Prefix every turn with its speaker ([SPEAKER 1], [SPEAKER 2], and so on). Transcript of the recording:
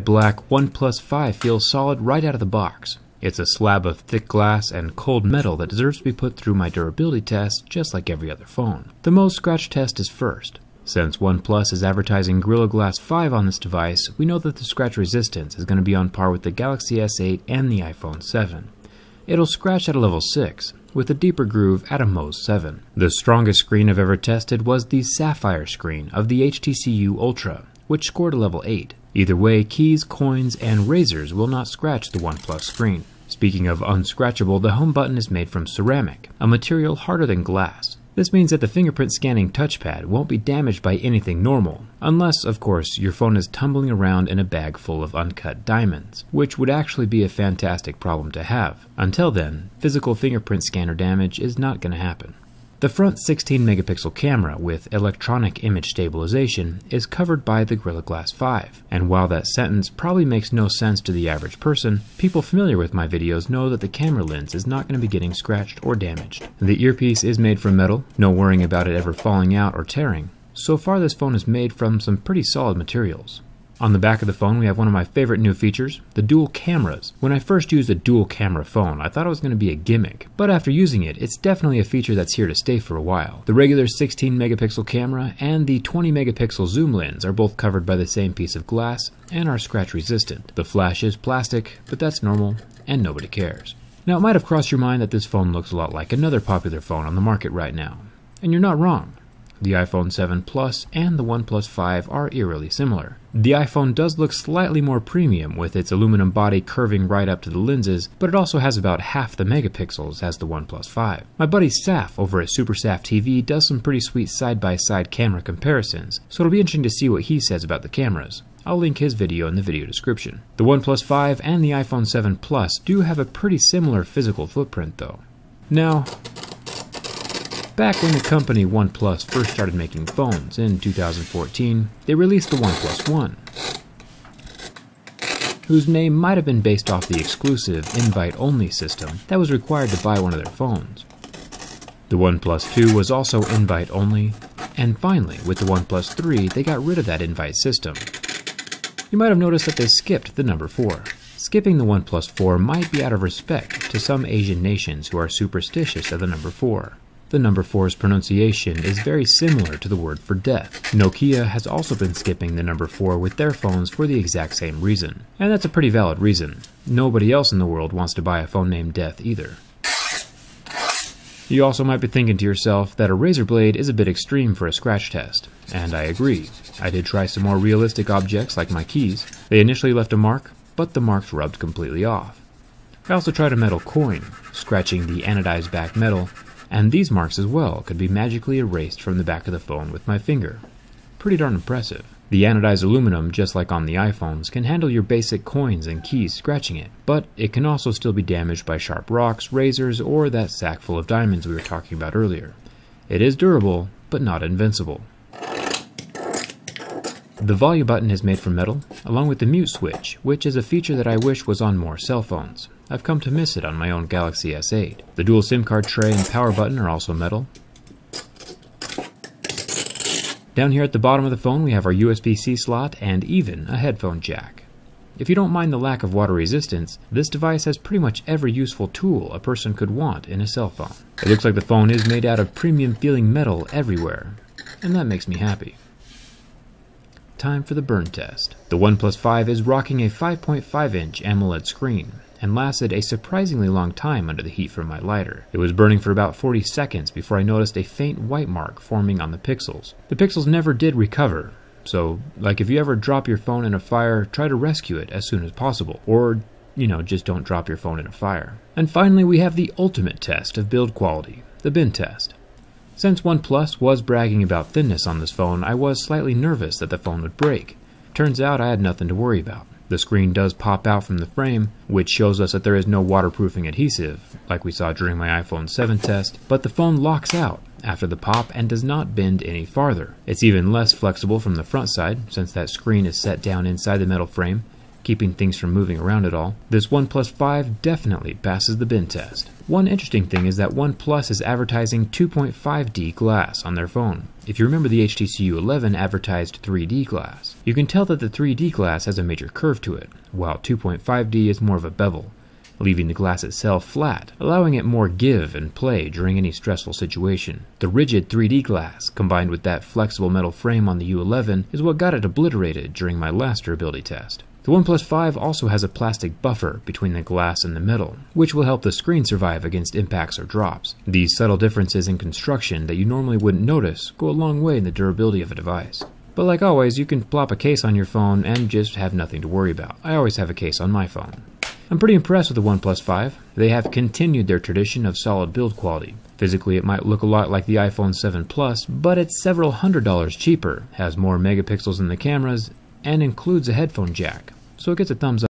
[SPEAKER 1] black OnePlus 5 feels solid right out of the box. It's a slab of thick glass and cold metal that deserves to be put through my durability test just like every other phone. The Mohs scratch test is first. Since OnePlus is advertising Gorilla Glass 5 on this device, we know that the scratch resistance is going to be on par with the Galaxy S8 and the iPhone 7. It'll scratch at a level 6, with a deeper groove at a Mohs 7. The strongest screen I've ever tested was the Sapphire screen of the HTC Ultra, which scored a level 8. Either way, keys, coins, and razors will not scratch the OnePlus screen. Speaking of unscratchable, the home button is made from ceramic, a material harder than glass. This means that the fingerprint scanning touchpad won't be damaged by anything normal, unless, of course, your phone is tumbling around in a bag full of uncut diamonds, which would actually be a fantastic problem to have. Until then, physical fingerprint scanner damage is not going to happen. The front 16 megapixel camera with electronic image stabilization is covered by the Gorilla Glass 5, and while that sentence probably makes no sense to the average person, people familiar with my videos know that the camera lens is not going to be getting scratched or damaged. The earpiece is made from metal, no worrying about it ever falling out or tearing. So far this phone is made from some pretty solid materials. On the back of the phone we have one of my favorite new features, the dual cameras. When I first used a dual camera phone, I thought it was going to be a gimmick, but after using it, it's definitely a feature that's here to stay for a while. The regular 16 megapixel camera and the 20 megapixel zoom lens are both covered by the same piece of glass and are scratch resistant. The flash is plastic, but that's normal and nobody cares. Now it might have crossed your mind that this phone looks a lot like another popular phone on the market right now, and you're not wrong. The iPhone 7 Plus and the OnePlus 5 are eerily similar. The iPhone does look slightly more premium with its aluminum body curving right up to the lenses, but it also has about half the megapixels as the OnePlus 5. My buddy Saf over at SuperSaf TV does some pretty sweet side-by-side camera comparisons, so it'll be interesting to see what he says about the cameras. I'll link his video in the video description. The OnePlus 5 and the iPhone 7 Plus do have a pretty similar physical footprint though. Now, back when the company OnePlus first started making phones in 2014, they released the OnePlus One, whose name might have been based off the exclusive invite-only system that was required to buy one of their phones. The OnePlus 2 was also invite-only, and finally, with the OnePlus 3, they got rid of that invite system. You might have noticed that they skipped the number 4. Skipping the OnePlus 4 might be out of respect to some Asian nations who are superstitious of the number 4. The number 4's pronunciation is very similar to the word for death. Nokia has also been skipping the number 4 with their phones for the exact same reason. And that's a pretty valid reason. Nobody else in the world wants to buy a phone named Death either. You also might be thinking to yourself that a razor blade is a bit extreme for a scratch test. And I agree. I did try some more realistic objects like my keys. They initially left a mark, but the marks rubbed completely off. I also tried a metal coin, scratching the anodized back metal, and these marks as well could be magically erased from the back of the phone with my finger. Pretty darn impressive. The anodized aluminum, just like on the iPhones, can handle your basic coins and keys scratching it, but it can also still be damaged by sharp rocks, razors, or that sack full of diamonds we were talking about earlier. It is durable, but not invincible. The volume button is made from metal, along with the mute switch, which is a feature that I wish was on more cell phones. I've come to miss it on my own Galaxy S8. The dual SIM card tray and power button are also metal. Down here at the bottom of the phone we have our USB-C slot and even a headphone jack. If you don't mind the lack of water resistance, this device has pretty much every useful tool a person could want in a cell phone. It looks like the phone is made out of premium feeling metal everywhere, and that makes me happy. Time for the burn test. The OnePlus 5 is rocking a 5.5-inch AMOLED screen and lasted a surprisingly long time under the heat from my lighter. It was burning for about 40 seconds before I noticed a faint white mark forming on the pixels. The pixels never did recover, so like if you ever drop your phone in a fire, try to rescue it as soon as possible, or just don't drop your phone in a fire. And finally we have the ultimate test of build quality, the bin test. Since OnePlus was bragging about thinness on this phone, I was slightly nervous that the phone would break. Turns out I had nothing to worry about. The screen does pop out from the frame, which shows us that there is no waterproofing adhesive, like we saw during my iPhone 7 test, but the phone locks out after the pop and does not bend any farther. It's even less flexible from the front side, since that screen is set down inside the metal frame, keeping things from moving around at all. This OnePlus 5 definitely passes the bin test. One interesting thing is that OnePlus is advertising 2.5D glass on their phone. If you remember, the HTC U11 advertised 3D glass. You can tell that the 3D glass has a major curve to it, while 2.5D is more of a bevel, leaving the glass itself flat, allowing it more give and play during any stressful situation. The rigid 3D glass, combined with that flexible metal frame on the U11, is what got it obliterated during my last durability test. The OnePlus 5 also has a plastic buffer between the glass and the metal, which will help the screen survive against impacts or drops. These subtle differences in construction that you normally wouldn't notice go a long way in the durability of a device. But like always, you can plop a case on your phone and just have nothing to worry about. I always have a case on my phone. I'm pretty impressed with the OnePlus 5. They have continued their tradition of solid build quality. Physically, it might look a lot like the iPhone 7 Plus, but it's several $100s cheaper, has more megapixels in the cameras, and includes a headphone jack, so it gets a thumbs up.